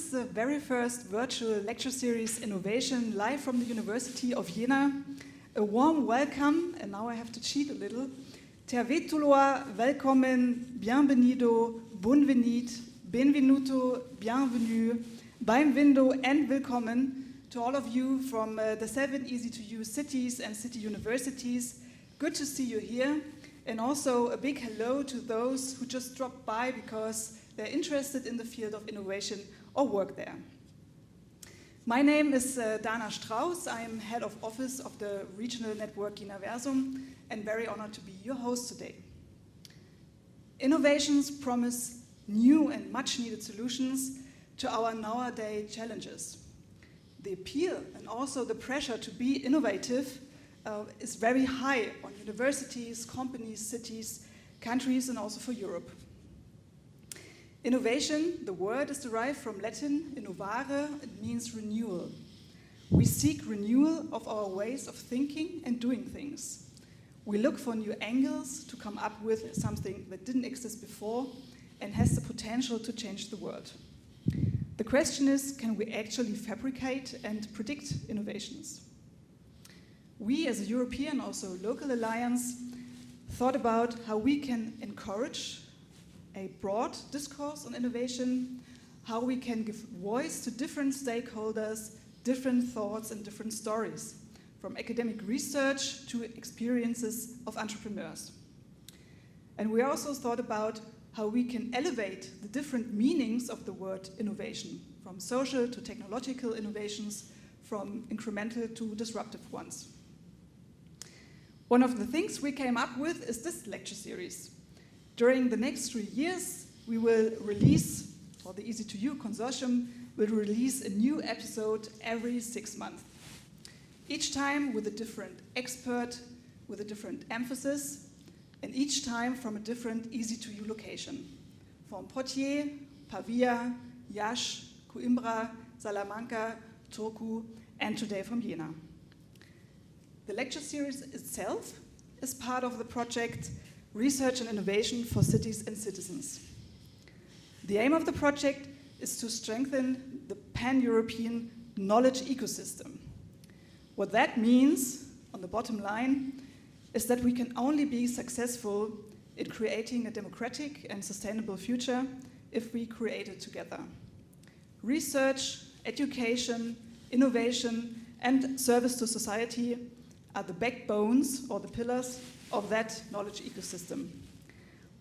is the very first virtual lecture series Innovation live from the University of Jena. A warm welcome, and now I have to cheat a little. Tervetuloa, welcome, bienvenido, bonvenit, benvenuto, bienvenue, bem-vindo, and willkommen to all of you from the 7 EC2U cities and city universities. Good to see you here. And also a big hello to those who just dropped by because they're interested in the field of innovation or work there. My name is Dana Strauss. I am head of office of the regional network Universum and very honored to be your host today. Innovations promise new and much needed solutions to our nowadays challenges. The appeal and also the pressure to be innovative is very high on universities, companies, cities, countries, and also for Europe. Innovation, the word is derived from Latin, innovare, it means renewal. We seek renewal of our ways of thinking and doing things. We look for new angles to come up with something that didn't exist before and has the potential to change the world. The question is, can we actually fabricate and predict innovations? We, as a European, also local alliance, thought about how we can encourage a broad discourse on innovation, how we can give voice to different stakeholders, different thoughts and different stories, from academic research to experiences of entrepreneurs. And we also thought about how we can elevate the different meanings of the word innovation, from social to technological innovations, from incremental to disruptive ones. One of the things we came up with is this lecture series. During the next 3 years, we will release, or the EC2U consortium will release a new episode every 6 months. Each time with a different expert, with a different emphasis, and each time from a different EC2U location. From Poitiers, Pavia, Iași, Coimbra, Salamanca, Turku, and today from Jena. The lecture series itself is part of the project Research and Innovation for Cities and Citizens. The aim of the project is to strengthen the pan-European knowledge ecosystem. What that means, on the bottom line, is that we can only be successful in creating a democratic and sustainable future if we create it together. Research, education, innovation, and service to society are the backbones or the pillars of that knowledge ecosystem.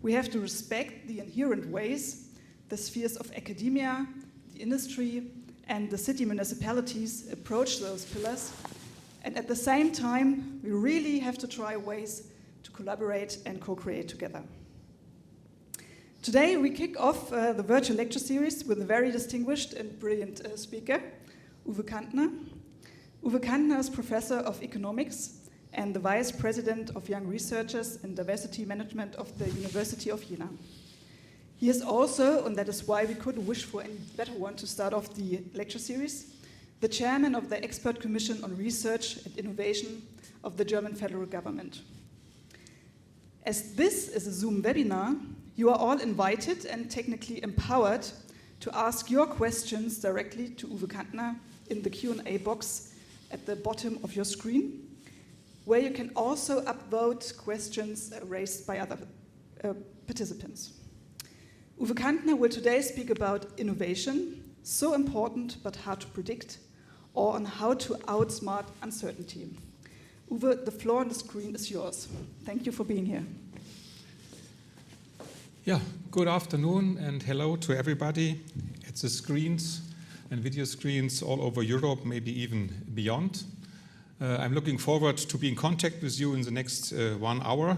We have to respect the inherent ways the spheres of academia, the industry, and the city municipalities approach those pillars. And at the same time, we really have to try ways to collaborate and co-create together. Today, we kick off the virtual lecture series with a very distinguished and brilliant speaker, Uwe Cantner. Uwe Cantner is Professor of Economics and the Vice President of Young Researchers and Diversity Management of the University of Jena. He is also, and that is why we couldn't wish for any better one to start off the lecture series, the chairman of the Expert Commission on Research and Innovation of the German federal government. As this is a Zoom webinar, you are all invited and technically empowered to ask your questions directly to Uwe Cantner in the Q&A box at the bottom of your screen, where you can also upvote questions raised by other participants. Uwe Cantner will today speak about innovation, so important but hard to predict, or on how to outsmart uncertainty. Uwe, the floor on the screen is yours. Thank you for being here. Yeah, good afternoon and hello to everybody at the screens and video screens all over Europe, maybe even beyond. I'm looking forward to be in contact with you in the next 1 hour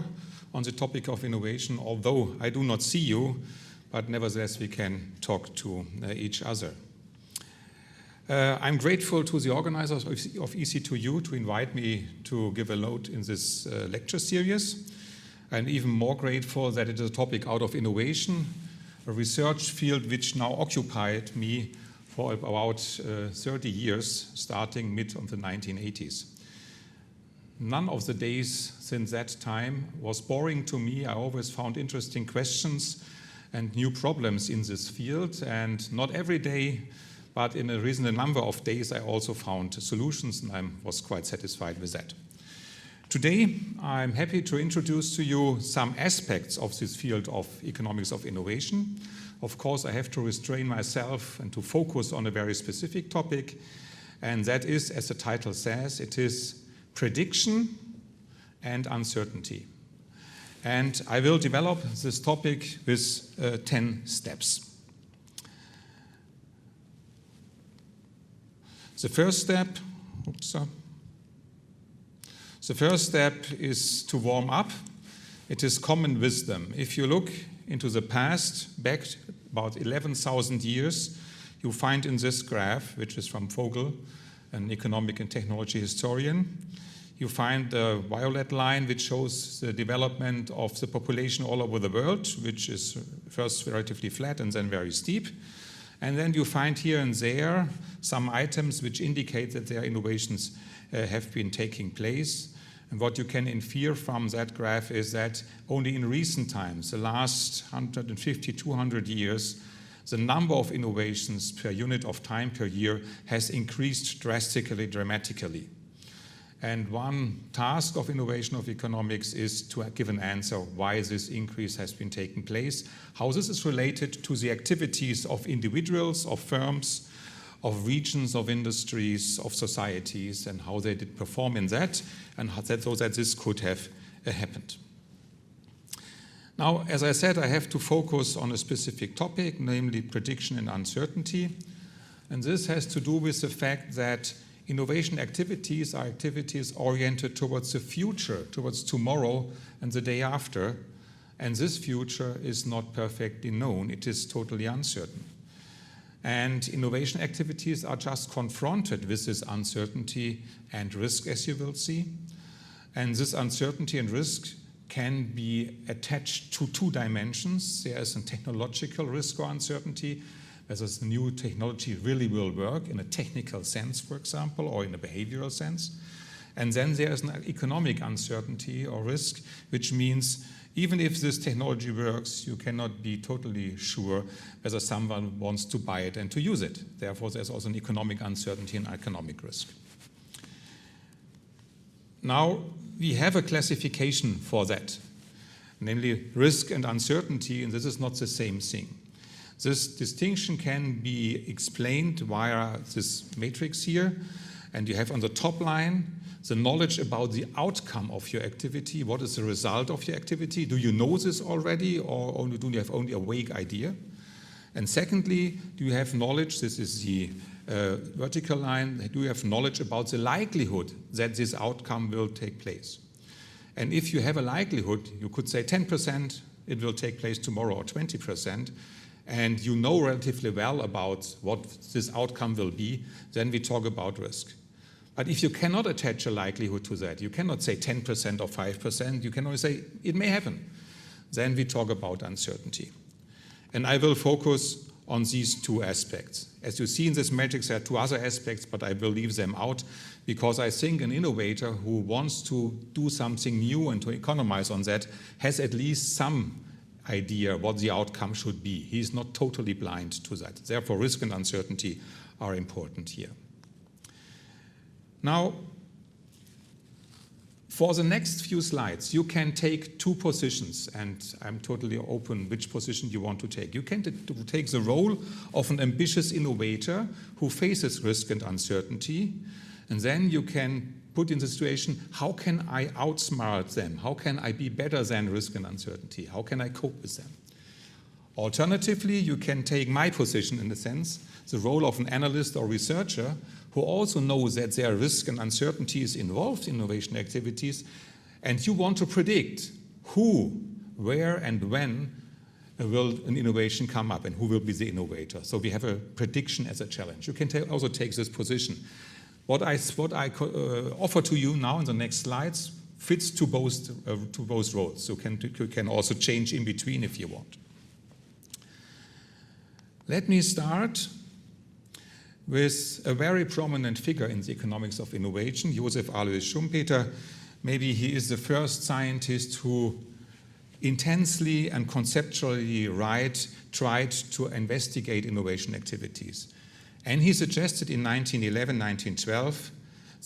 on the topic of innovation, although I do not see you, but nevertheless we can talk to each other. I'm grateful to the organizers of EC2U to invite me to give a load in this lecture series. I'm even more grateful that it is a topic out of innovation, a research field which now occupied me for about 30 years, starting mid of the 1980s. None of the days since that time was boring to me. I always found interesting questions and new problems in this field, and not every day but in a reasonable number of days I also found solutions, and I was quite satisfied with that. Today, I'm happy to introduce to you some aspects of this field of economics of innovation. Of course, I have to restrain myself and to focus on a very specific topic, and that is, as the title says, it is prediction and uncertainty. And I will develop this topic with 10 steps. The first step is to warm up. It is common wisdom. If you look into the past, back about 11,000 years, you find in this graph, which is from Vogel, an economic and technology historian, you find the violet line, which shows the development of the population all over the world, which is first relatively flat and then very steep. And then you find here and there some items which indicate that their innovations have been taking place. And what you can infer from that graph is that only in recent times, the last 150, 200 years, the number of innovations per unit of time per year has increased dramatically. And one task of innovation of economics is to give an answer why this increase has been taking place, how this is related to the activities of individuals, of firms, of regions, of industries, of societies, and how they did perform in that, and so that this could have happened. Now, as I said, I have to focus on a specific topic, namely prediction and uncertainty. And this has to do with the fact that innovation activities are activities oriented towards the future, towards tomorrow and the day after. And this future is not perfectly known. It is totally uncertain. And innovation activities are just confronted with this uncertainty and risk, as you will see. And this uncertainty and risk can be attached to two dimensions. There is a technological risk or uncertainty, whether the new technology really will work in a technical sense, for example, or in a behavioral sense. And then there is an economic uncertainty or risk, which means even if this technology works, you cannot be totally sure whether someone wants to buy it and to use it. Therefore, there's also an economic uncertainty and economic risk. Now, we have a classification for that, namely risk and uncertainty, and this is not the same thing. This distinction can be explained via this matrix here, and you have on the top line the knowledge about the outcome of your activity. What is the result of your activity? Do you know this already, or do you have only a vague idea? And secondly, do you have knowledge, this is the vertical line, do you have knowledge about the likelihood that this outcome will take place? And if you have a likelihood, you could say 10% it will take place tomorrow, or 20%, and you know relatively well about what this outcome will be, then we talk about risk. But if you cannot attach a likelihood to that, you cannot say 10% or 5%, you can only say it may happen, then we talk about uncertainty. And I will focus on these two aspects. As you see in this matrix, there are two other aspects, but I will leave them out because I think an innovator who wants to do something new and to economize on that has at least some idea what the outcome should be. He is not totally blind to that. Therefore, risk and uncertainty are important here. Now, for the next few slides, you can take two positions, and I'm totally open which position you want to take. You can take the role of an ambitious innovator who faces risk and uncertainty, and then you can put in the situation, how can I outsmart them? How can I be better than risk and uncertainty? How can I cope with them? Alternatively, you can take my position in a sense, the role of an analyst or researcher who also knows that there are risks and uncertainties involved in innovation activities, and you want to predict who, where, and when will an innovation come up and who will be the innovator. So we have a prediction as a challenge. You can also take this position. What I offer to you now in the next slides fits to both roles. So you can also change in between if you want. Let me start with a very prominent figure in the economics of innovation, Josef Alois Schumpeter. Maybe he is the first scientist who intensely and conceptually tried to investigate innovation activities. And he suggested in 1911, 1912,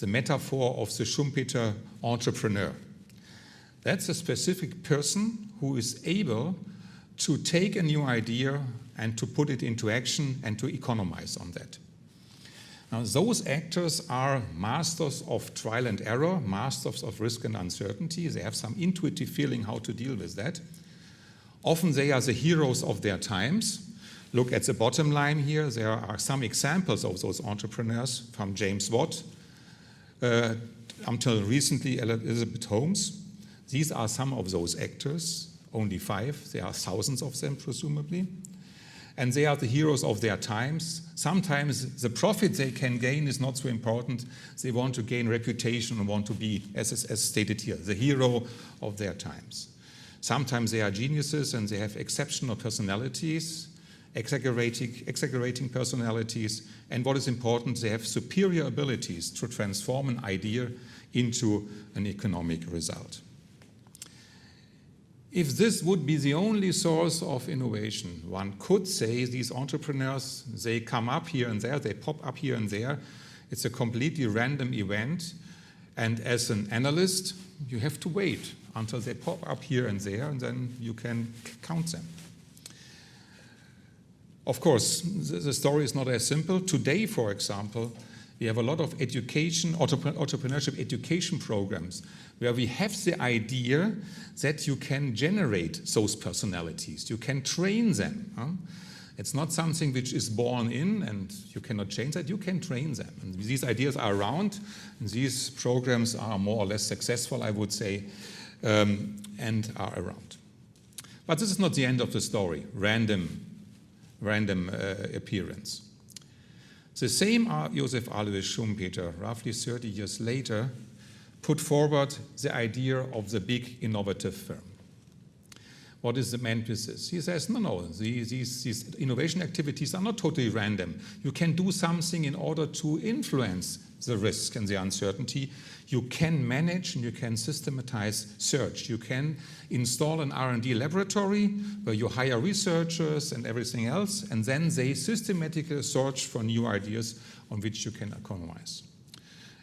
the metaphor of the Schumpeter entrepreneur. That's a specific person who is able to take a new idea and to put it into action and to economize on that. Now, those actors are masters of trial and error, masters of risk and uncertainty. They have some intuitive feeling how to deal with that. Often they are the heroes of their times. Look at the bottom line here. There are some examples of those entrepreneurs, from James Watt until recently Elizabeth Holmes. These are some of those actors, only 5. There are thousands of them, presumably. And they are the heroes of their times. Sometimes the profit they can gain is not so important. They want to gain reputation and want to be, as stated here, the hero of their times. Sometimes they are geniuses and they have exceptional personalities, exaggerating personalities, and what is important, they have superior abilities to transform an idea into an economic result. If this would be the only source of innovation, one could say these entrepreneurs, they come up here and there, they pop up here and there. It's a completely random event. And as an analyst, you have to wait until they pop up here and there, and then you can count them. Of course, the story is not as simple. Today, for example, we have a lot of entrepreneurship education programs where we have the idea that you can generate those personalities. You can train them. It's not something which is born in and you cannot change that. You can train them. And these ideas are around. And these programs are more or less successful, I would say, and are around. But this is not the end of the story. Random appearance. The same Joseph Alois Schumpeter, roughly 30 years later, put forward the idea of the big innovative firm. What is meant with this? He says, no, these innovation activities are not totally random. You can do something in order to influence the risk and the uncertainty. You can manage and you can systematize search. You can install an R&D laboratory where you hire researchers and everything else, and then they systematically search for new ideas on which you can economize.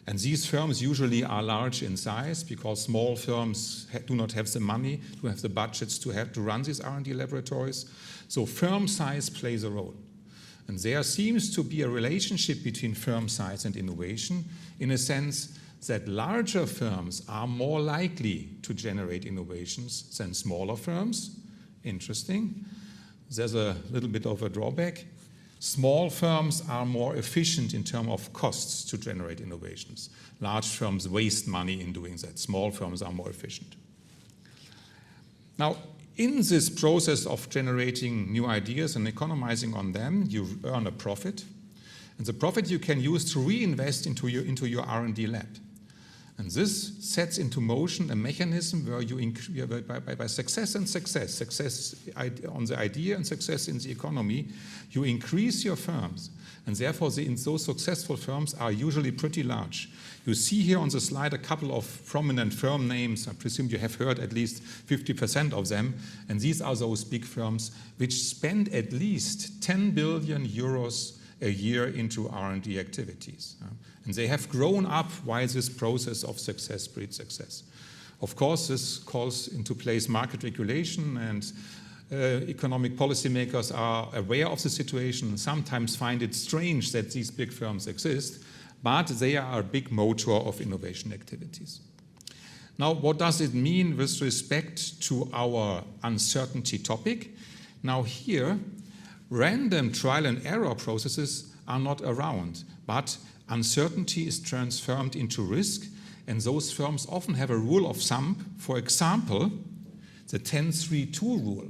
And these firms usually are large in size because small firms do not have the money, to have the budgets to run these R&D laboratories. So firm size plays a role. And there seems to be a relationship between firm size and innovation in a sense that larger firms are more likely to generate innovations than smaller firms. Interesting. There's a little bit of a drawback. Small firms are more efficient in terms of costs to generate innovations. Large firms waste money in doing that. Small firms are more efficient. Now, in this process of generating new ideas and economizing on them, you earn a profit. And the profit you can use to reinvest into your R&D lab. And this sets into motion a mechanism where you, by success and success on the idea and success in the economy, you increase your firms. And therefore, those successful firms are usually pretty large. You see here on the slide a couple of prominent firm names. I presume you have heard at least 50% of them. And these are those big firms which spend at least 10 billion euros a year into R&D activities. And they have grown up while this process of success breeds success. Of course, this calls into place market regulation, and economic policymakers are aware of the situation and sometimes find it strange that these big firms exist, but they are a big motor of innovation activities. Now, what does it mean with respect to our uncertainty topic? Now here, random trial and error processes are not around, but uncertainty is transformed into risk, and those firms often have a rule of thumb. For example, the 10-3-2 rule.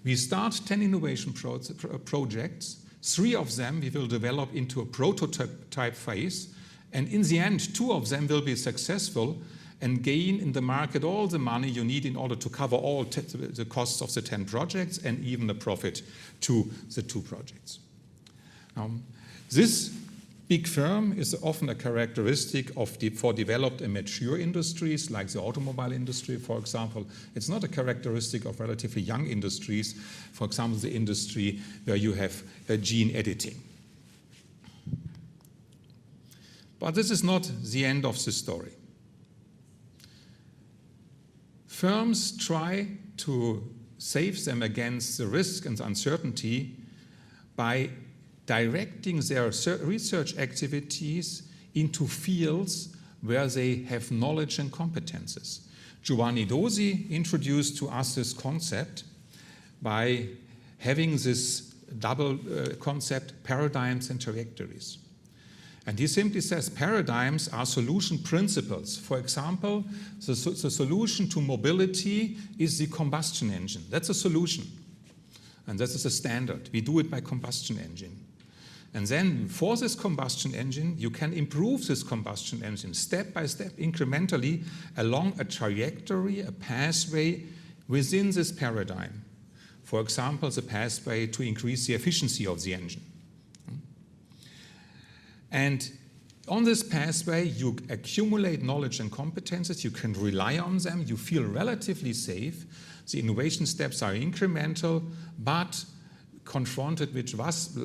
We start 10 innovation projects. 3 of them we will develop into a prototype phase, and in the end, 2 of them will be successful and gain in the market all the money you need in order to cover all the costs of the 10 projects and even the profit to the 2 projects. This big firm is often a characteristic for developed and mature industries like the automobile industry, for example. It's not a characteristic of relatively young industries, for example, the industry where you have gene editing. But this is not the end of the story. Firms try to save them against the risk and uncertainty by directing their research activities into fields where they have knowledge and competences. Giovanni Dosi introduced to us this concept by having this double concept, paradigms and trajectories. And he simply says paradigms are solution principles. For example, the solution to mobility is the combustion engine. That's a solution. And that is a standard. We do it by combustion engine. And then for this combustion engine, you can improve this combustion engine step by step, incrementally, along a trajectory, a pathway within this paradigm. For example, the pathway to increase the efficiency of the engine. And on this pathway, you accumulate knowledge and competences, you can rely on them, you feel relatively safe. The innovation steps are incremental, but confronted with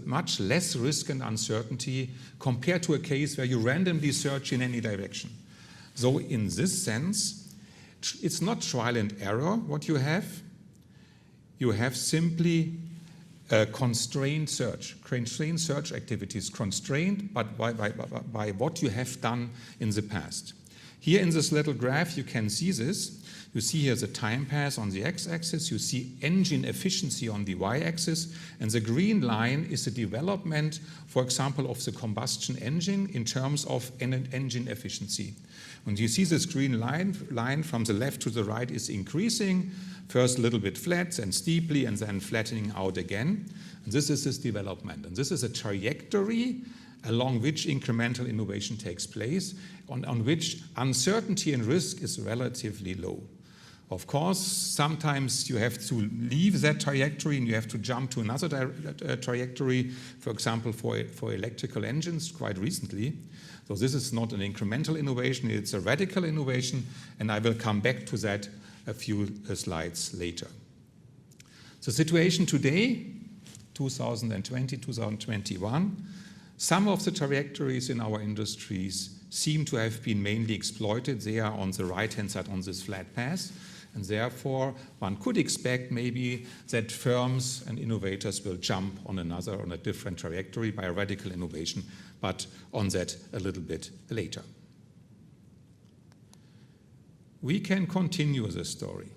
much less risk and uncertainty compared to a case where you randomly search in any direction. So in this sense, it's not trial and error what you have. You have simply constrained search activities, constrained but by what you have done in the past. Here in this little graph you can see this. You see here the time path on the x-axis, you see engine efficiency on the y-axis, and the green line is the development, for example, of the combustion engine in terms of engine efficiency. And you see this green line from the left to the right is increasing, first a little bit flat, then steeply, and then flattening out again. And this is this development. And this is a trajectory along which incremental innovation takes place, on which uncertainty and risk is relatively low. Of course, sometimes you have to leave that trajectory and you have to jump to another trajectory, for example, for electrical engines quite recently. So this is not an incremental innovation, it's a radical innovation, and I will come back to that a few slides later. The situation today, 2020, 2021, some of the trajectories in our industries seem to have been mainly exploited. They are on the right-hand side on this flat path. And therefore, one could expect maybe that firms and innovators will jump on a different trajectory by a radical innovation, but on that a little bit later. We can continue this story.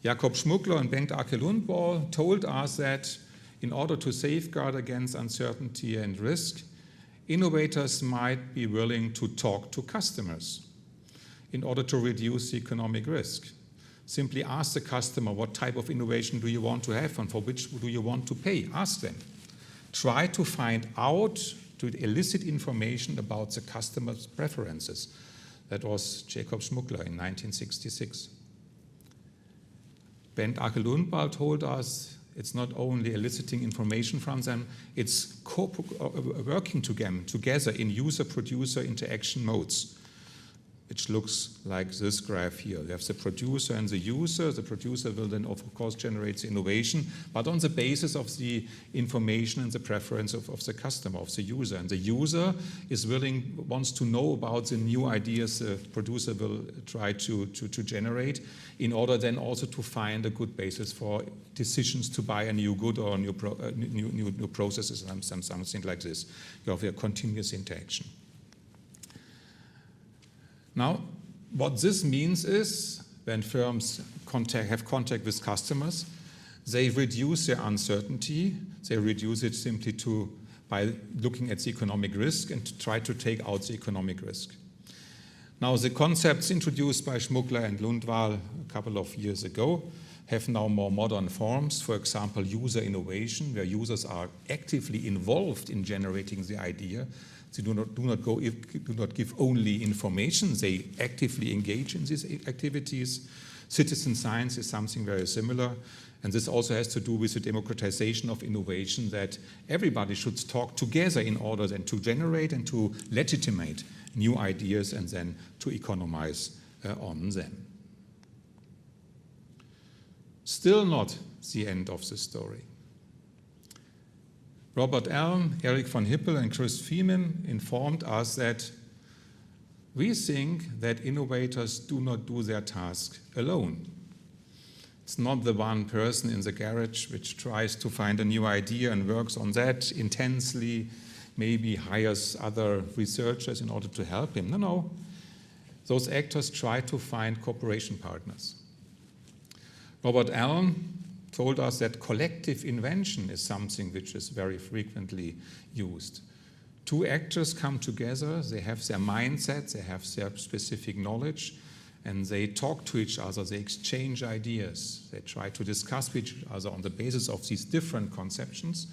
Jakob Schmuckler and Bengt Arke-Lundvall told us that in order to safeguard against uncertainty and risk, innovators might be willing to talk to customers in order to reduce the economic risk. Simply ask the customer, what type of innovation do you want to have and for which do you want to pay? Ask them. Try to find out, to elicit information about the customer's preferences. That was Jakob Schmuckler in 1966. Bengt Arke-Lundvall told us it's not only eliciting information from them, it's working together in user-producer interaction modes, which looks like this graph here. You have the producer and the user. The producer will then, of course, generate the innovation, but on the basis of the information and the preference of the customer, of the user. And the user wants to know about the new ideas the producer will try to generate in order then also to find a good basis for decisions to buy a new good or new processes, something like this. You have a continuous interaction. Now, what this means is when firms have contact with customers, they reduce their uncertainty. They reduce it simply by looking at the economic risk and to try to take out the economic risk. Now, the concepts introduced by Schmuckler and Lundvall a couple of years ago have now more modern forms. For example, user innovation, where users are actively involved in generating the idea. They do not give only information, they actively engage in these activities. Citizen science is something very similar, and this also has to do with the democratization of innovation, that everybody should talk together in order then to generate and to legitimate new ideas and then to economize on them. Still not the end of the story. Robert Allen, Eric von Hippel, and Chris Feeman informed us that we think that innovators do not do their task alone. It's not the one person in the garage which tries to find a new idea and works on that intensely, maybe hires other researchers in order to help him. No. Those actors try to find cooperation partners. Robert Allen told us that collective invention is something which is very frequently used. Two actors come together, they have their mindsets, they have their specific knowledge, and they talk to each other, they exchange ideas, they try to discuss with each other on the basis of these different conceptions.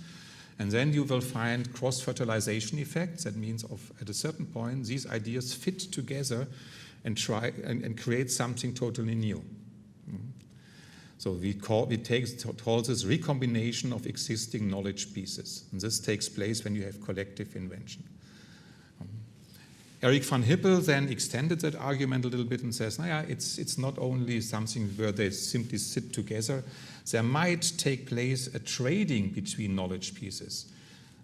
And then you will find cross-fertilization effects. That means at a certain point, these ideas fit together and try and create something totally new. So we call this recombination of existing knowledge pieces. And this takes place when you have collective invention. Eric van Hippel then extended that argument a little bit and says, it's not only something where they simply sit together. There might take place a trading between knowledge pieces.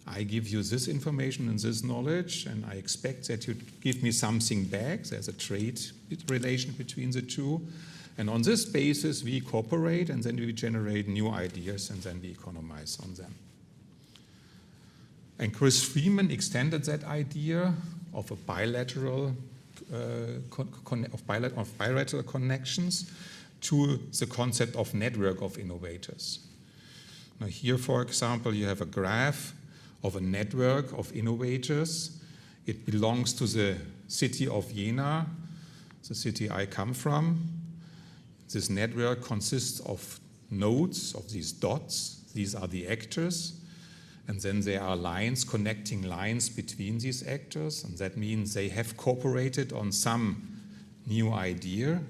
I give you this information and this knowledge, and I expect that you give me something back. There's a trade relation between the two. And on this basis, we cooperate, and then we generate new ideas, and then we economize on them. And Chris Freeman extended that idea of a bilateral connections to the concept of network of innovators. Now here, for example, you have a graph of a network of innovators. It belongs to the city of Jena, the city I come from. This network consists of nodes, of these dots. These are the actors. And then there are lines, connecting lines between these actors. And that means they have cooperated on some new idea.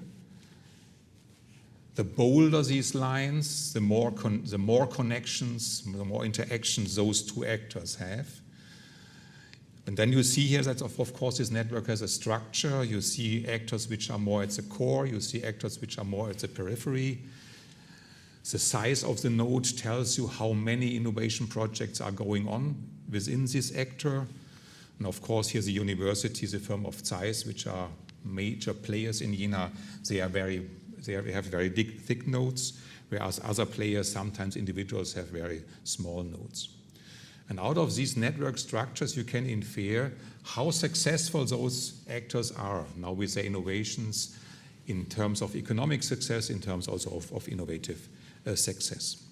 The bolder these lines, the more connections, the more interactions those two actors have. And then you see here that, of course, this network has a structure. You see actors which are more at the core. You see actors which are more at the periphery. The size of the node tells you how many innovation projects are going on within this actor. And of course, here the university, the firm of Zeiss, which are major players in Jena, they have very thick nodes, whereas other players, sometimes individuals, have very small nodes. And out of these network structures, you can infer how successful those actors are now with their innovations in terms of economic success, in terms also of innovative success.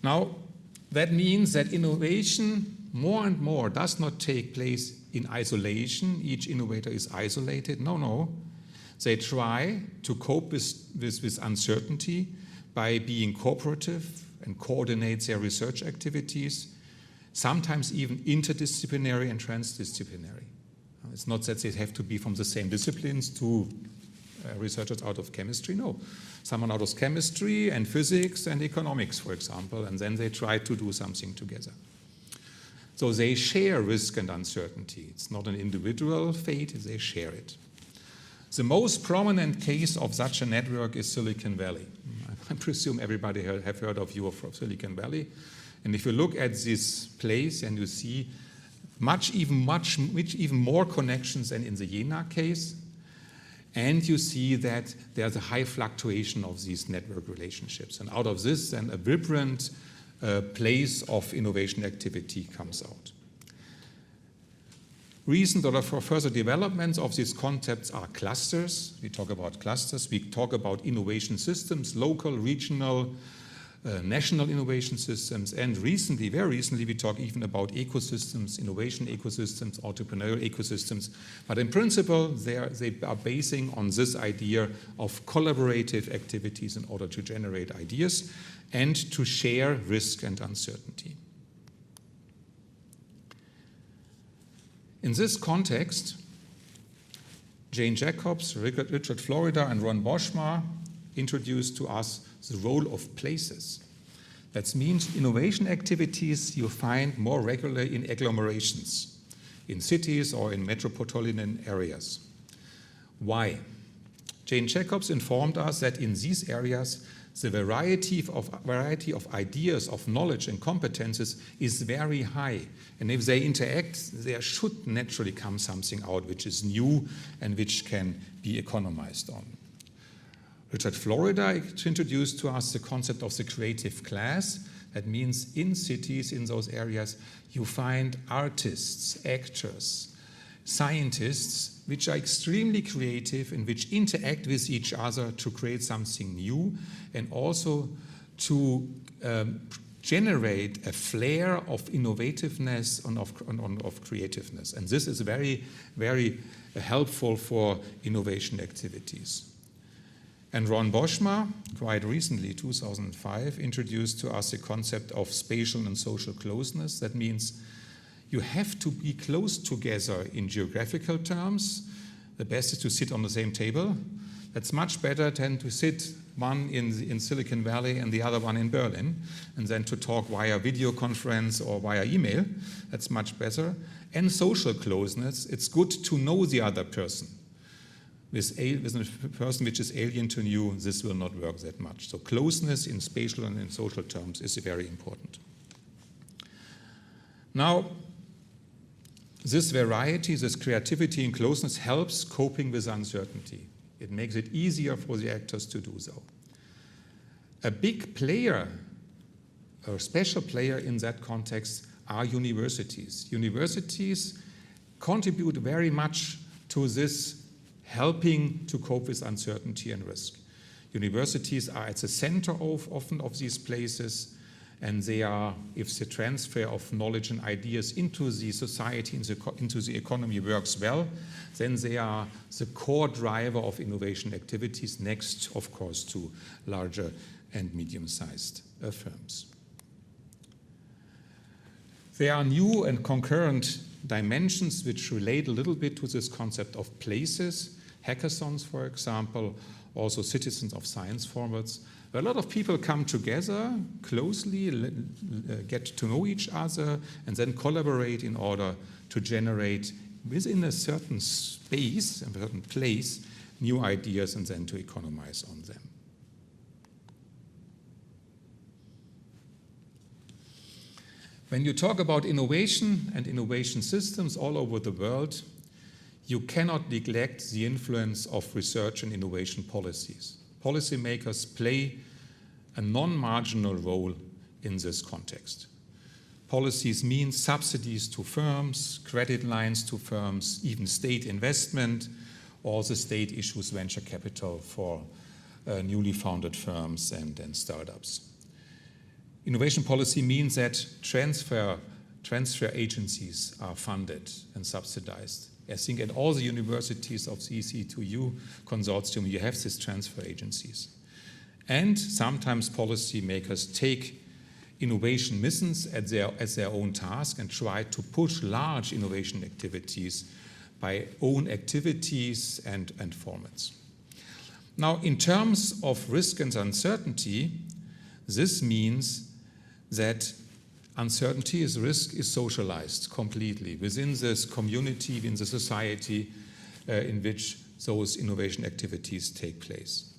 Now, that means that innovation more and more does not take place in isolation. Each innovator is isolated. No. They try to cope with uncertainty by being cooperative and coordinate their research activities, sometimes even interdisciplinary and transdisciplinary. It's not that they have to be from the same disciplines to researchers out of chemistry. No, someone out of chemistry and physics and economics, for example, and then they try to do something together. So they share risk and uncertainty. It's not an individual fate, they share it. The most prominent case of such a network is Silicon Valley. I presume everybody have heard of Silicon Valley. And if you look at this place and you see even more connections than in the Jena case, and you see that there's a high fluctuation of these network relationships. And out of this, then a vibrant place of innovation activity comes out. Reasons for further developments of these concepts are clusters. We talk about clusters. We talk about innovation systems, local, regional, national innovation systems. And very recently, we talk even about ecosystems, innovation ecosystems, entrepreneurial ecosystems. But in principle, they are basing on this idea of collaborative activities in order to generate ideas and to share risk and uncertainty. In this context, Jane Jacobs, Richard Florida, and Ron Boschma introduced to us the role of places. That means innovation activities you find more regularly in agglomerations, in cities or in metropolitan areas. Why? Jane Jacobs informed us that in these areas the variety of ideas, of knowledge and competences is very high. And if they interact, there should naturally come something out which is new and which can be economized on. Richard Florida introduced to us the concept of the creative class. That means in cities, in those areas, you find artists, actors, scientists, which are extremely creative and which interact with each other to create something new and also to generate a flair of innovativeness and of creativeness. And this is very, very helpful for innovation activities. And Ron Boschma, quite recently, 2005, introduced to us the concept of spatial and social closeness. That means you have to be close together in geographical terms. The best is to sit on the same table. That's much better than to sit one in Silicon Valley and the other one in Berlin, and then to talk via video conference or via email. That's much better. And social closeness, it's good to know the other person. With a person which is alien to you, this will not work that much. So closeness in spatial and in social terms is very important. Now, this variety, this creativity and closeness helps coping with uncertainty. It makes it easier for the actors to do so. A big player, a special player in that context are universities. Universities contribute very much to this helping to cope with uncertainty and risk. Universities are at the center often of these places, and they are, if the transfer of knowledge and ideas into the society, into the economy works well, then they are the core driver of innovation activities, next, of course, to larger and medium-sized firms. There are new and concurrent dimensions which relate a little bit to this concept of places. Hackathons, for example, also citizens of science formats, where a lot of people come together closely, get to know each other, and then collaborate in order to generate within a certain space, a certain place, new ideas and then to economize on them. When you talk about innovation and innovation systems all over the world, you cannot neglect the influence of research and innovation policies. Policymakers play a non-marginal role in this context. Policies mean subsidies to firms, credit lines to firms, even state investment, or the state issues venture capital for newly founded firms and startups. Innovation policy means that transfer agencies are funded and subsidized. I think at all the universities of the EC2U consortium, you have these transfer agencies. And sometimes policymakers take innovation missions as their own task and try to push large innovation activities by own activities and formats. Now, in terms of risk and uncertainty, this means that uncertainty is risk is socialized completely within this community, within the society in which those innovation activities take place.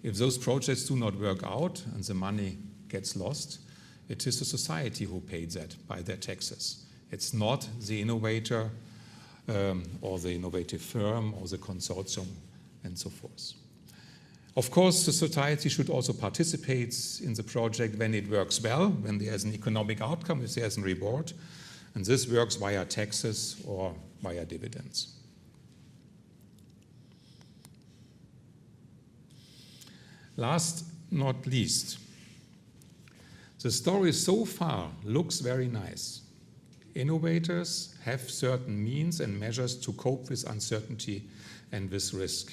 If those projects do not work out and the money gets lost, it is the society who paid that by their taxes. It's not the innovator or the innovative firm or the consortium and so forth. Of course, the society should also participate in the project when it works well, when there's an economic outcome, if there's a reward, and this works via taxes or via dividends. Last not least, the story so far looks very nice. Innovators have certain means and measures to cope with uncertainty and with risk.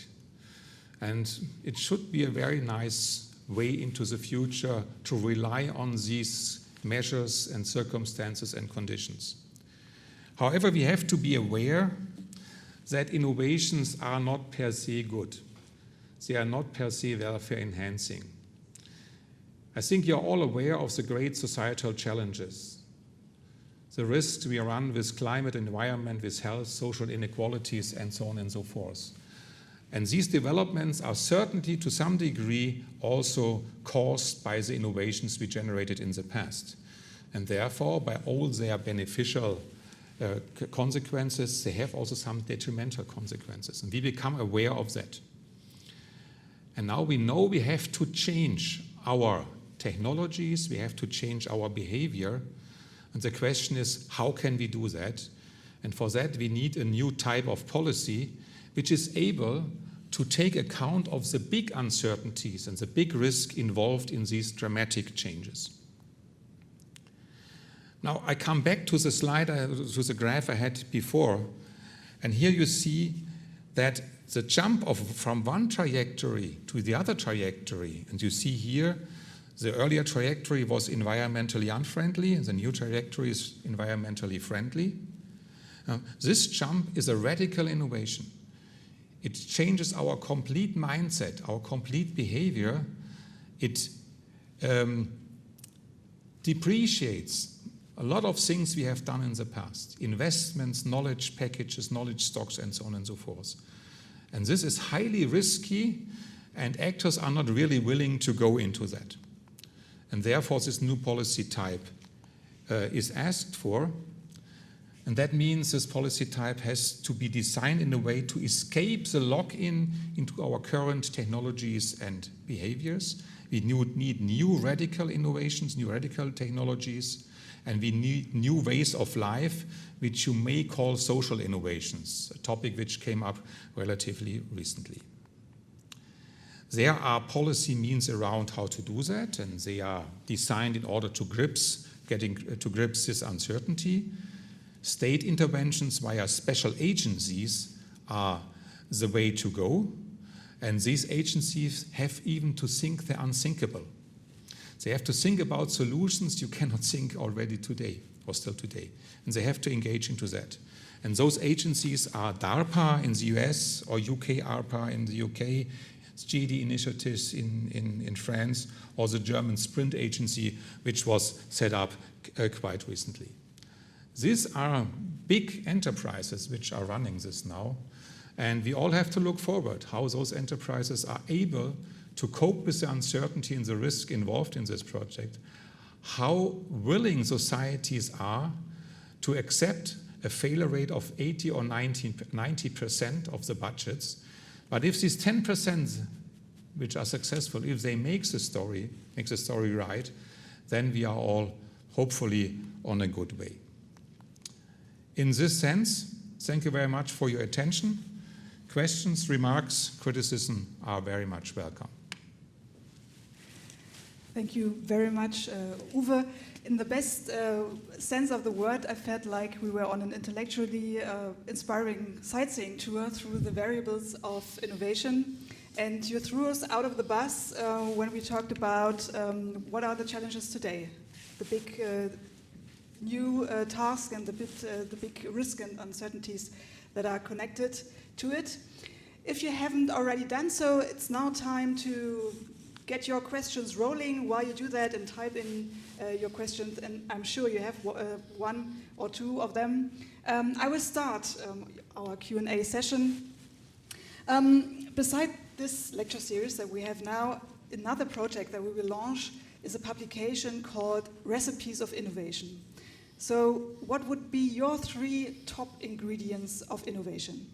And it should be a very nice way into the future to rely on these measures and circumstances and conditions. However, we have to be aware that innovations are not per se good. They are not per se welfare enhancing. I think you're all aware of the great societal challenges, the risks we run with climate, environment, with health, social inequalities, and so on and so forth. And these developments are certainly to some degree also caused by the innovations we generated in the past. And therefore, by all their beneficial consequences, they have also some detrimental consequences. And we become aware of that. And now we know we have to change our technologies, we have to change our behavior. And the question is, how can we do that? And for that, we need a new type of policy which is able to take account of the big uncertainties and the big risk involved in these dramatic changes. Now, I come back to the slide, to the graph I had before, and here you see that the jump from one trajectory to the other trajectory, and you see here the earlier trajectory was environmentally unfriendly, and the new trajectory is environmentally friendly. This jump is a radical innovation. It changes our complete mindset, our complete behavior. It depreciates a lot of things we have done in the past. Investments, knowledge packages, knowledge stocks, and so on and so forth. And this is highly risky, and actors are not really willing to go into that. And therefore, this new policy type is asked for. And that means this policy type has to be designed in a way to escape the lock-in into our current technologies and behaviors. We need new radical innovations, new radical technologies, and we need new ways of life, which you may call social innovations, a topic which came up relatively recently. There are policy means around how to do that, and they are designed in order to getting to grips this uncertainty. State interventions via special agencies are the way to go, and these agencies have even to think the unthinkable. They have to think about solutions you cannot think already today, or still today, and they have to engage into that. And those agencies are DARPA in the US, or UK ARPA in the UK, GD initiatives in France, or the German Sprint agency, which was set up quite recently. These are big enterprises which are running this now, and we all have to look forward how those enterprises are able to cope with the uncertainty and the risk involved in this project, how willing societies are to accept a failure rate of 80 or 90% of the budgets. But if these 10% which are successful, if they make the story right, then we are all hopefully on a good way. In this sense, thank you very much for your attention. Questions, remarks, criticism are very much welcome. Thank you very much, Uwe. In the best sense of the word, I felt like we were on an intellectually inspiring sightseeing tour through the variables of innovation. And you threw us out of the bus when we talked about what are the challenges today, the big new task and the big risk and uncertainties that are connected to it. If you haven't already done so, it's now time to get your questions rolling. While you do that and type in your questions, and I'm sure you have one or two of them. I will start our Q&A session. Beside this lecture series that we have now, another project that we will launch is a publication called Recipes of Innovation. So what would be your 3 top ingredients of innovation?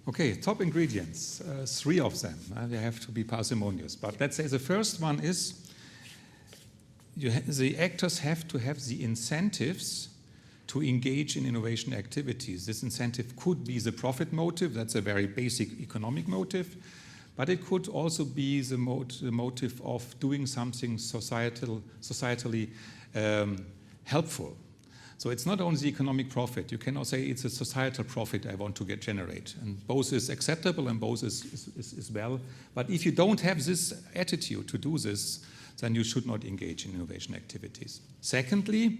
Okay, top ingredients, 3 of them. They have to be parsimonious. But let's say the first one is the actors have to have the incentives to engage in innovation activities. This incentive could be the profit motive. That's a very basic economic motive. But it could also be the motive of doing something societally helpful. So it's not only the economic profit. You cannot say it's a societal profit I want to generate. And both is acceptable and both is well. But if you don't have this attitude to do this, then you should not engage in innovation activities. Secondly,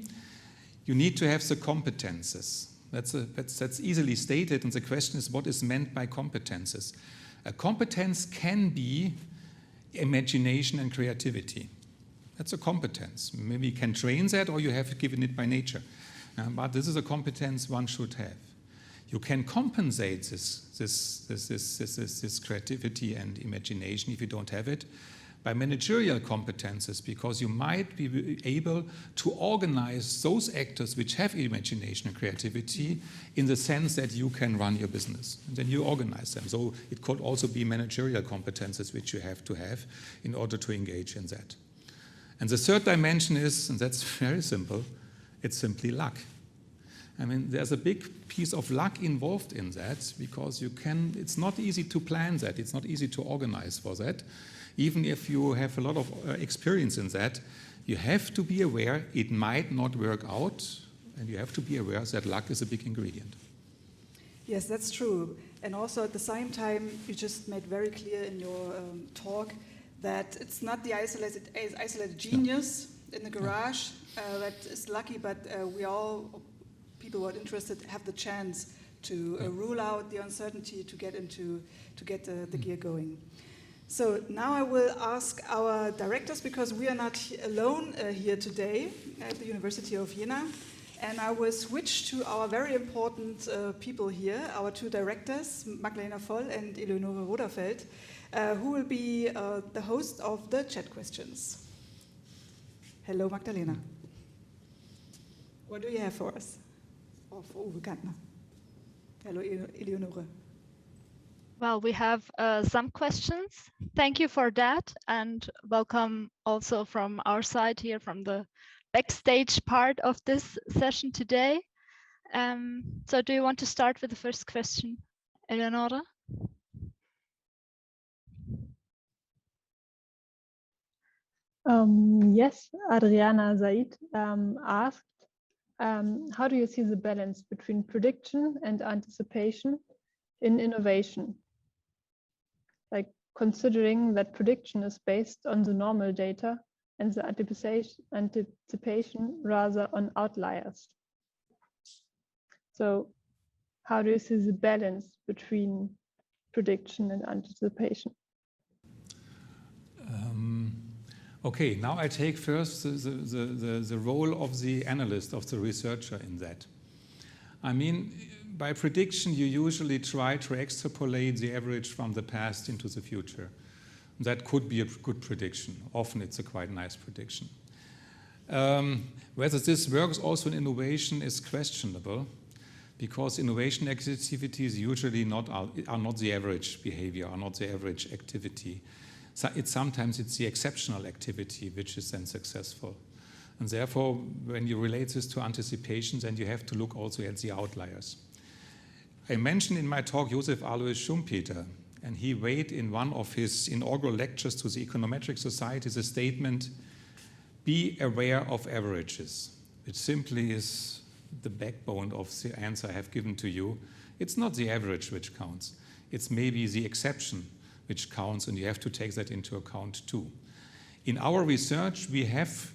you need to have the competences. That's easily stated, and the question is what is meant by competences? A competence can be imagination and creativity. That's a competence. Maybe you can train that or you have given it by nature. But this is a competence one should have. You can compensate this creativity and imagination if you don't have it by managerial competences, because you might be able to organize those actors which have imagination and creativity in the sense that you can run your business. And then you organize them. So it could also be managerial competences which you have to have in order to engage in that. And the third dimension is, and that's very simple, it's simply luck. I mean, there's a big piece of luck involved in that, because it's not easy to plan that, it's not easy to organize for that. Even if you have a lot of experience in that, you have to be aware it might not work out, and you have to be aware that luck is a big ingredient. Yes, that's true. And also at the same time, you just made very clear in your talk that it's not the isolated genius in the garage that is lucky, but we all, people who are interested, have the chance to rule out the uncertainty to get the gear going. So now I will ask our directors, because we are not alone here today at the University of Jena, and I will switch to our very important people here, our two directors, Magdalena Voll and Eleonore Roderfeld, who will be the host of the chat questions. Hello, Magdalena. What do you have for us? Or for Uwe Cantner? Hello, Eleonore. Well, we have some questions. Thank you for that, and welcome also from our side here, from the backstage part of this session today. So do you want to start with the first question, Eleonora? Yes, Adriana Said asked, how do you see the balance between prediction and anticipation in innovation? Like, considering that prediction is based on the normal data and the anticipation rather on outliers. So how do you see the balance between prediction and anticipation? Okay, now I take first the role of the analyst, of the researcher in that. I mean, by prediction, you usually try to extrapolate the average from the past into the future. That could be a good prediction. Often it's a quite nice prediction. Whether this works also in innovation is questionable, because innovation activities usually are not the average behavior, are not the average activity. So sometimes it's the exceptional activity which is then successful. And therefore, when you relate this to anticipations, then you have to look also at the outliers. I mentioned in my talk Joseph Alois Schumpeter, and he made in one of his inaugural lectures to the Econometric Society the statement, "Be aware of averages," which simply is the backbone of the answer I have given to you. It's not the average which counts. It's maybe the exception which counts, and you have to take that into account too. In our research, we have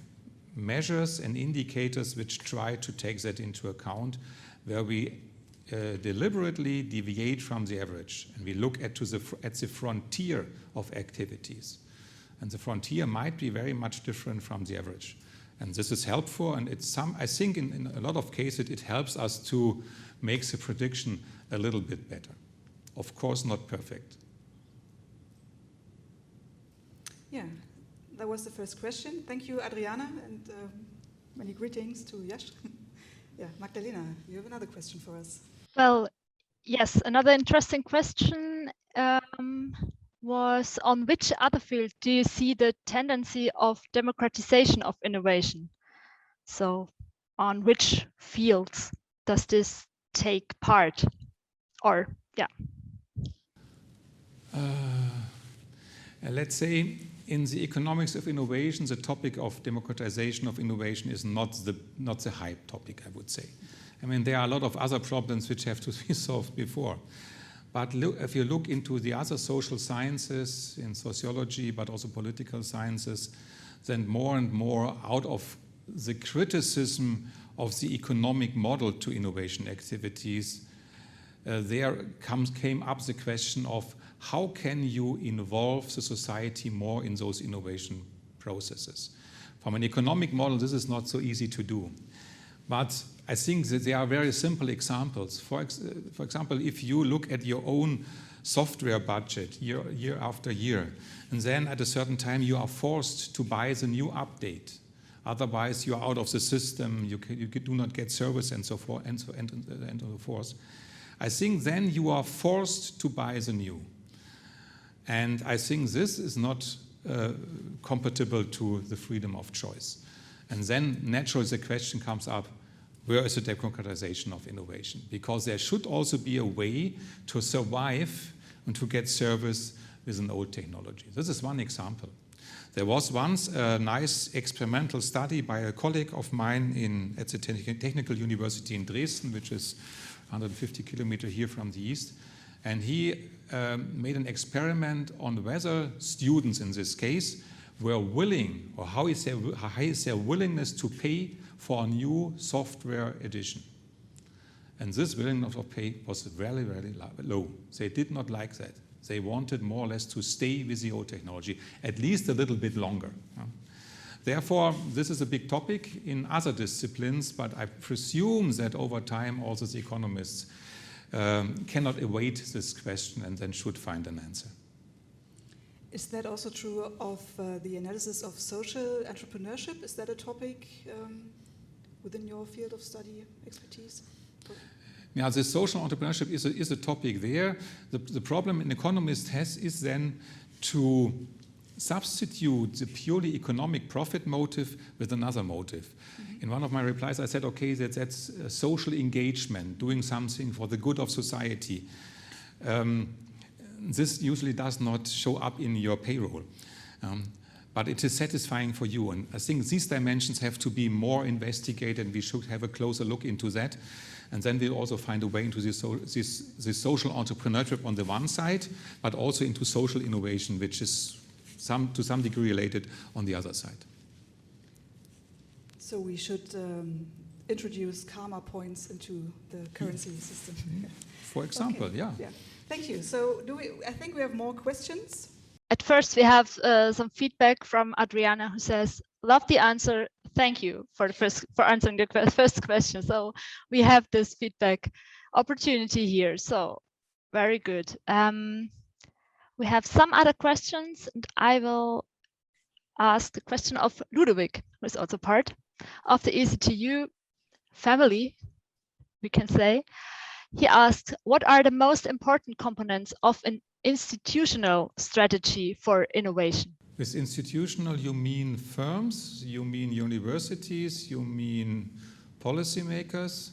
measures and indicators which try to take that into account, where we deliberately deviate from the average, and we look at the frontier of activities. And the frontier might be very much different from the average. And this is helpful, and I think in a lot of cases it helps us to make the prediction a little bit better. Of course, not perfect. Yeah, that was the first question. Thank you, Adriana, and many greetings to Yash. Yeah, Magdalena, you have another question for us. Well, yes, another interesting question was, on which other field do you see the tendency of democratization of innovation? So on which fields does this take part? Or, yeah. Let's say in the economics of innovation, the topic of democratization of innovation is not the hype topic, I would say. I mean, there are a lot of other problems which have to be solved before. But if you look into the other social sciences, in sociology, but also political sciences, then more and more out of the criticism of the economic model to innovation activities, came up the question of how can you involve the society more in those innovation processes. From an economic model, this is not so easy to do. But I think that there are very simple examples. For example, if you look at your own software budget year after year, and then at a certain time you are forced to buy the new update. Otherwise, you are out of the system, you do not get service and so forth, and so forth. I think then you are forced to buy the new. And I think this is not compatible to the freedom of choice. And then naturally the question comes up, where is the democratization of innovation? Because there should also be a way to survive and to get service with an old technology. This is one example. There was once a nice experimental study by a colleague of mine at the Technical University in Dresden, which is 150 kilometers here from the east. And he made an experiment on whether students, in this case, were willing, or how is their willingness to pay for a new software edition. And this willingness of pay was very, very low. They did not like that. They wanted more or less to stay with the old technology, at least a little bit longer. Therefore, this is a big topic in other disciplines, but I presume that over time also the economists cannot evade this question and then should find an answer. Is that also true of the analysis of social entrepreneurship? Is that a topic within your field of study expertise? Yeah, the social entrepreneurship is a topic there. The problem an economist has is then to substitute the purely economic profit motive with another motive. Mm-hmm. In one of my replies, I said, okay, that's social engagement, doing something for the good of society. This usually does not show up in your payroll. But it is satisfying for you. And I think these dimensions have to be more investigated, and we should have a closer look into that. And then we'll also find a way into this social entrepreneurship on the one side, but also into social innovation, which is to some degree related on the other side. So we should introduce karma points into the currency system. For example, okay. Yeah. Thank you. So I think we have more questions. At first, we have some feedback from Adriana, who says, "Love the answer. Thank you for answering the first question." So we have this feedback opportunity here. So very good. We have some other questions, and I will ask the question of Ludovic, who is also part of the EC2U family, we can say. He asked, what are the most important components of an institutional strategy for innovation? With institutional, you mean firms, you mean universities, you mean policymakers?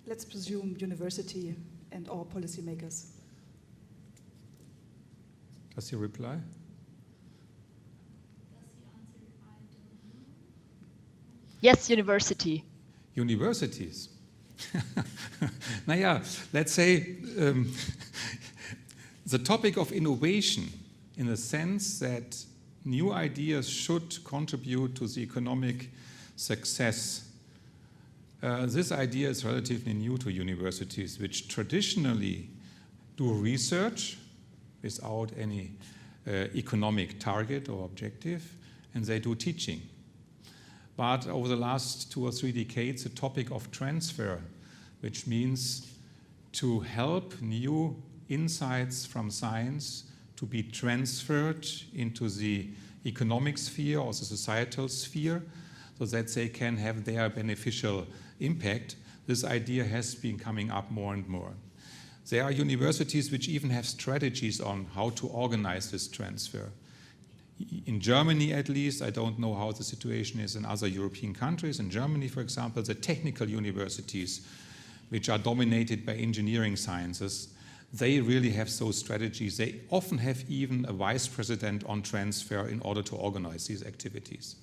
Let's presume university and all policymakers. Does he reply? Yes, university. Universities. Naja, let's say the topic of innovation, in the sense that new ideas should contribute to the economic success. This idea is relatively new to universities, which traditionally do research without any economic target or objective, and they do teaching. But over the last 2 or 3 decades, the topic of transfer, which means to help new insights from science to be transferred into the economic sphere or the societal sphere, so that they can have their beneficial impact, this idea has been coming up more and more. There are universities which even have strategies on how to organize this transfer. In Germany, at least, I don't know how the situation is in other European countries. In Germany, for example, the technical universities, which are dominated by engineering sciences, they really have those strategies. They often have even a vice president on transfer in order to organize these activities.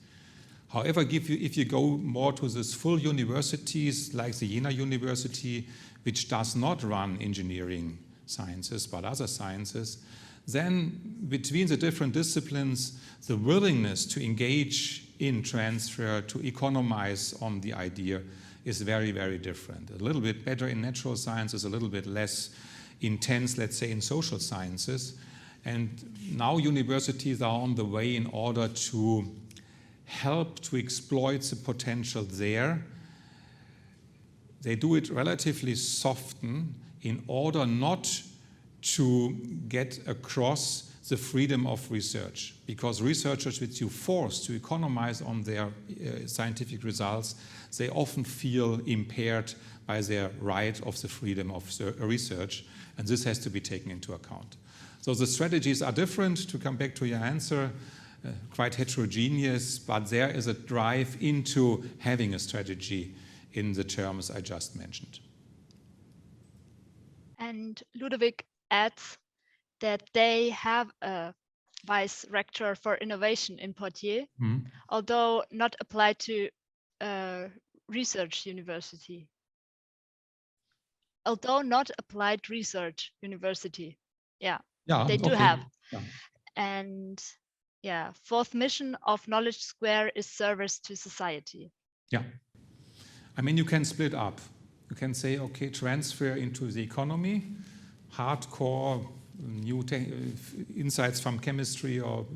However, if you go more to these full universities, like the Jena University, which does not run engineering sciences, but other sciences, then between the different disciplines, the willingness to engage in transfer, to economize on the idea, is very, very different. A little bit better in natural sciences, a little bit less intense, let's say, in social sciences. And now universities are on the way in order to help to exploit the potential there, they do it relatively soften in order not to get across the freedom of research, because researchers which you force to economize on their scientific results, they often feel impaired by their right of the freedom of research, and this has to be taken into account. So the strategies are different, to come back to your answer, quite heterogeneous, but there is a drive into having a strategy in the terms I just mentioned. And Ludovic adds that they have a vice rector for innovation in Poitiers, although not applied to research university. Although not applied research university. Yeah, they do have. Yeah. And yeah, fourth mission of Knowledge Square is service to society. Yeah. I mean, you can split up. You can say, okay, transfer into the economy, hardcore, new insights from chemistry or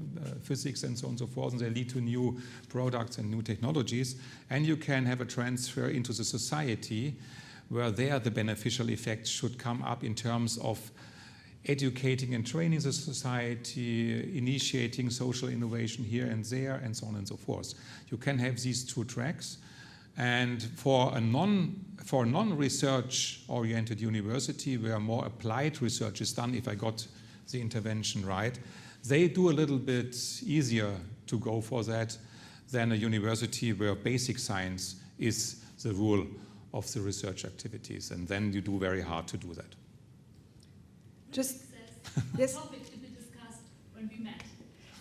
physics and so on and so forth, and they lead to new products and new technologies. And you can have a transfer into the society, where there the beneficial effects should come up in terms of educating and training the society, initiating social innovation here and there, and so on and so forth. You can have these two tracks. And for a non-research oriented university where more applied research is done, if I got the intervention right, they do a little bit easier to go for that than a university where basic science is the rule of the research activities, and then you do very hard to do that. Just yes. Topic to be discussed when we met.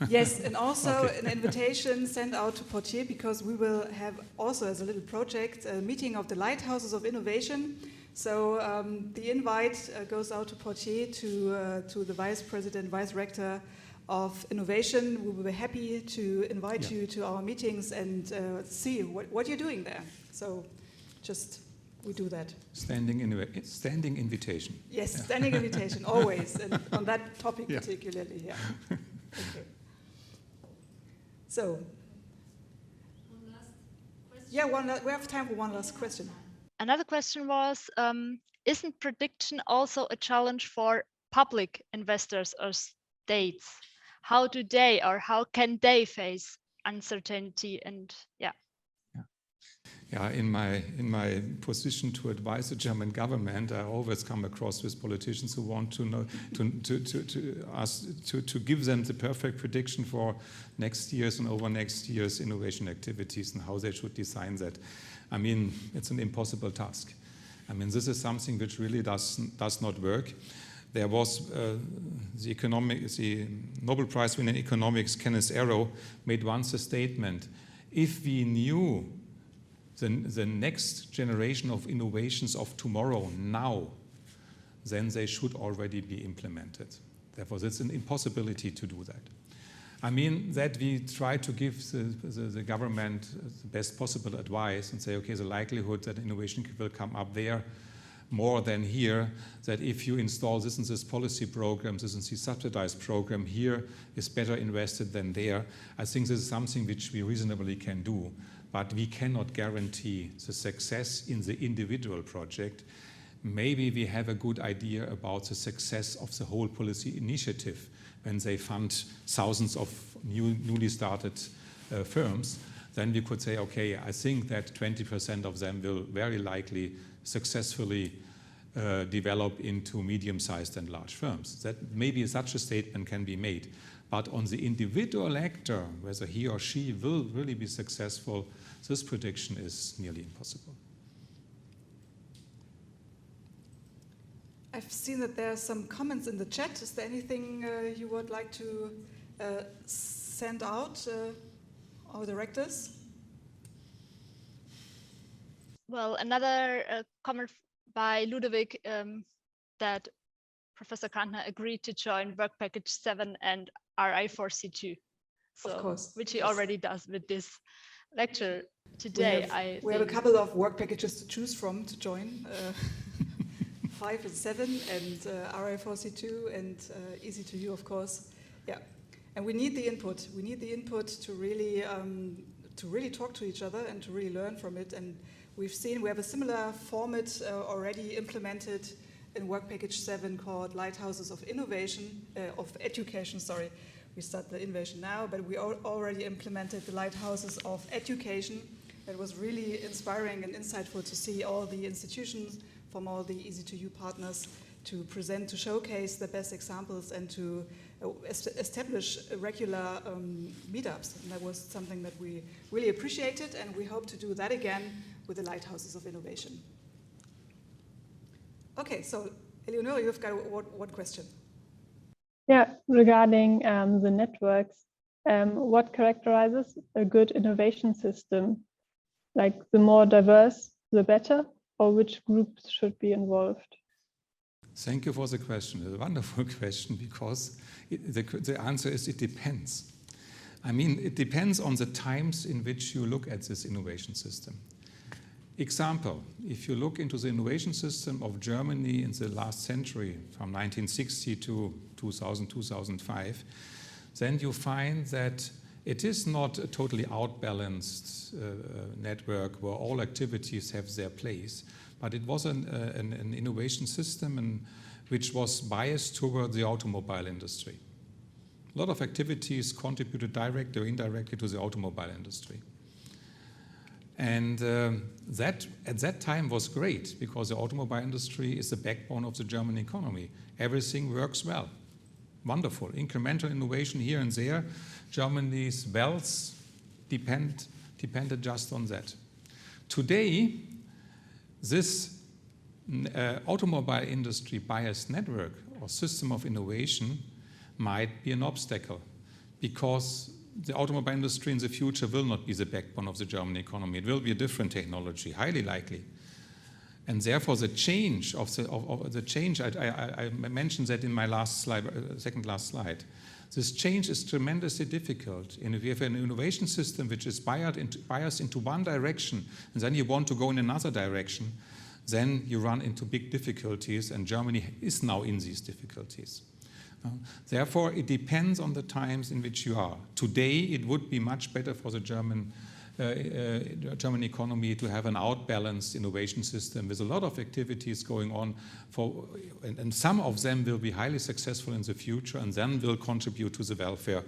Yes, and also an invitation sent out to Poitiers, because we will have also as a little project a meeting of the lighthouses of innovation. So the invite goes out to Poitiers, to the vice president, vice rector of innovation. We will be happy to invite you to our meetings and see what you're doing there. So just we do that. Standing invitation. Yes, standing invitation, always, and on that topic particularly, yeah. Okay. So, One last question. yeah, we have time for one last question. Another question was, isn't prediction also a challenge for public investors or states? How do they, or how can they face uncertainty? And Yeah, in my position to advise the German government, I always come across with politicians who want to know to give them the perfect prediction for next year's and over next year's innovation activities and how they should design that. I mean, it's an impossible task. I mean, this is something which really does not work. There was the Nobel Prize winner in economics, Kenneth Arrow, made once a statement: if we knew the next generation of innovations of tomorrow now, then they should already be implemented. Therefore, it's an impossibility to do that. I mean, that we try to give the government the best possible advice and say, okay, the likelihood that innovation will come up there more than here, that if you install this and this policy program, this and this subsidized program here is better invested than there. I think this is something which we reasonably can do. But we cannot guarantee the success in the individual project. Maybe we have a good idea about the success of the whole policy initiative when they fund thousands of newly started firms. Then we could say, okay, I think that 20% of them will very likely successfully develop into medium-sized and large firms. That maybe such a statement can be made. But on the individual actor, whether he or she will really be successful, this prediction is nearly impossible. I've seen that there are some comments in the chat. Is there anything you would like to send out, our directors? well, another comment by Ludovic that Professor Cantner agreed to join Work Package 7 and RI4C2. So, of course. which he already does with this lecture today. We have a couple of work packages to choose from to join. 5 and 7 and RI4C2 and EC2U, of course. Yeah, and we need the input. We need the input to really talk to each other and to really learn from it. And we've seen we have a similar format already implemented in Work Package 7 called Lighthouses of Innovation, of Education, sorry. We start the innovation now, but we already implemented the Lighthouses of Education. It was really inspiring and insightful to see all the institutions from all the EC2U partners to present, to showcase the best examples and to establish regular meetups. And that was something that we really appreciated, and we hope to do that again with the Lighthouses of Innovation. Okay, so Eleonore, you've got one question. Yeah, regarding the networks, what characterizes a good innovation system? Like the more diverse, the better, or which groups should be involved? Thank you for the question. It's a wonderful question, because the answer is it depends. I mean, it depends on the times in which you look at this innovation system. Example, if you look into the innovation system of Germany in the last century, from 1960 to 2000, 2005, then you find that it is not a totally outbalanced network where all activities have their place, but it was an innovation system which was biased toward the automobile industry. A lot of activities contributed directly or indirectly to the automobile industry. And that at that time was great, because the automobile industry is the backbone of the German economy. Everything works well. Wonderful. Incremental innovation here and there. Germany's wealth depended just on that. Today, this automobile industry biased network or system of innovation might be an obstacle, because the automobile industry in the future will not be the backbone of the German economy. It will be a different technology, highly likely. And therefore, the change I mentioned that in my last slide, second last slide. This change is tremendously difficult. And if you have an innovation system which is biased into one direction, and then you want to go in another direction, then you run into big difficulties, and Germany is now in these difficulties. Therefore, it depends on the times in which you are. Today, it would be much better for the German economy to have an outbalanced innovation system with a lot of activities going on, and some of them will be highly successful in the future and then will contribute to the welfare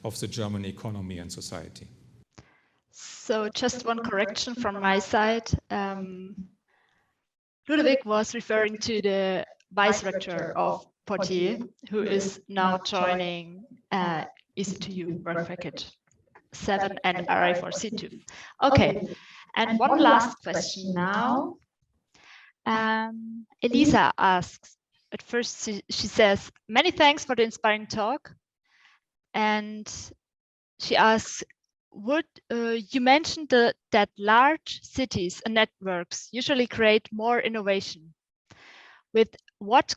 of the German economy and society. So just one correction from my side. Ludovic was referring to the vice rector of Poitiers, who is now joining EC2U Work Package 7 and RI4C2. Okay, and one last question now. Elisa asks, at first she says, many thanks for the inspiring talk. And she asks, you mentioned that large cities and networks usually create more innovation. With what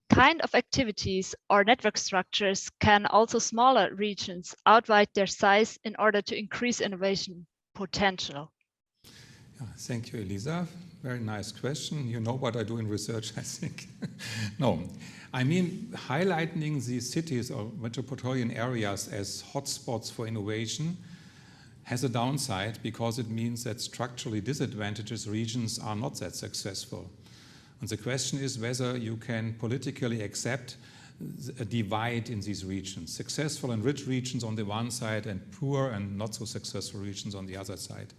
kind of activities or network structures can also smaller regions outweigh their size in order to increase innovation potential? Yeah, thank you, Elisa. Very nice question. You know what I do in research, I think. No, I mean, highlighting these cities or metropolitan areas as hotspots for innovation has a downside, because it means that structurally disadvantaged regions are not that successful. And the question is whether you can politically accept a divide in these regions, successful and rich regions on the one side and poor and not so successful regions on the other side.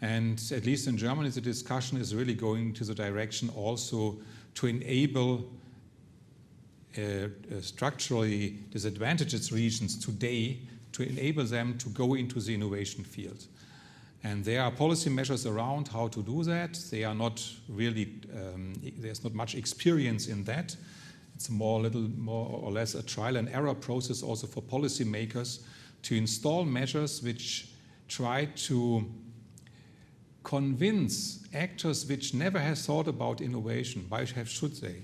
And at least in Germany, the discussion is really going to the direction also to enable structurally disadvantaged regions today, to enable them to go into the innovation field. And there are policy measures around how to do that. They are not really, there's not much experience in that. It's more or less a trial and error process also for policymakers to install measures which try to convince actors which never have thought about innovation, why should they?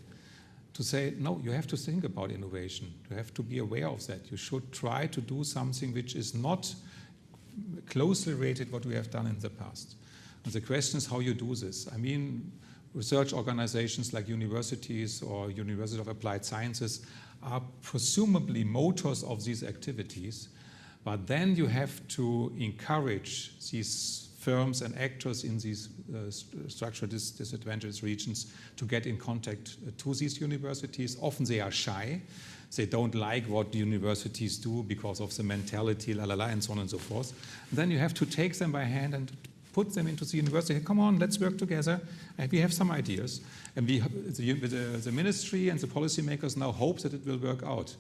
To say, no, you have to think about innovation. You have to be aware of that. You should try to do something which is not closely related what we have done in the past. And the question is how you do this. I mean, research organizations like universities or University of Applied Sciences are presumably motors of these activities, but then you have to encourage these firms and actors in these structural disadvantaged regions to get in contact to these universities. Often they are shy. They don't like what the universities do because of the mentality, and so on and so forth. And then you have to take them by hand and put them into the university. Come on, let's work together. And we have some ideas. And the ministry and the policymakers now hope that it will work out.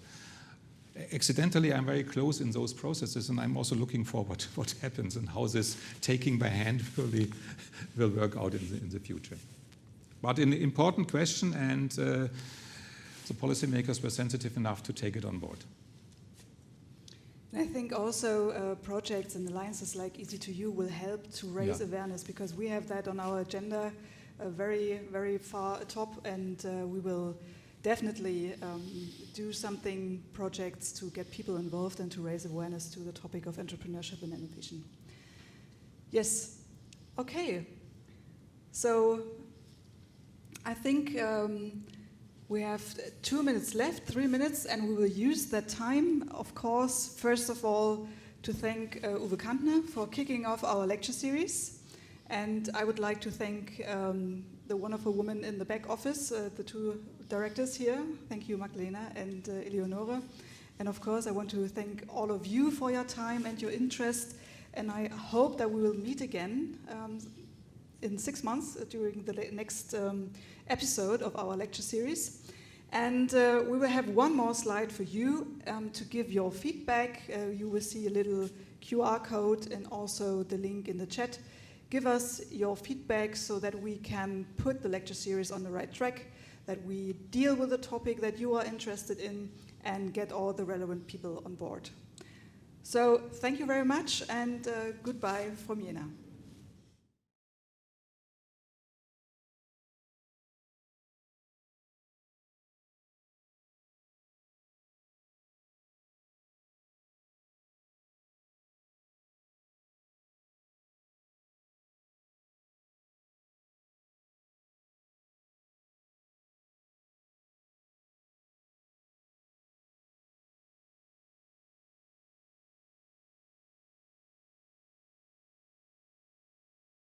Accidentally, I'm very close in those processes, and I'm also looking forward to what happens and how this taking by hand will work out in the future. But an important question, and the policymakers were sensitive enough to take it on board. I think also projects and alliances like EC2U will help to raise awareness, because we have that on our agenda very, very far atop, and we will definitely do something, projects to get people involved and to raise awareness to the topic of entrepreneurship and innovation. Yes, okay. So I think we have 2 minutes left, 3 minutes, and we will use that time, of course, first of all, to thank Uwe Cantner for kicking off our lecture series. And I would like to thank the wonderful woman in the back office, the two directors here. Thank you, Magdalena and Eleonore. And of course, I want to thank all of you for your time and your interest. And I hope that we will meet again in 6 months during the next episode of our lecture series. And we will have one more slide for you to give your feedback. You will see a little QR code and also the link in the chat. Give us your feedback so that we can put the lecture series on the right track, that we deal with the topic that you are interested in and get all the relevant people on board. So thank you very much, and goodbye from Jena.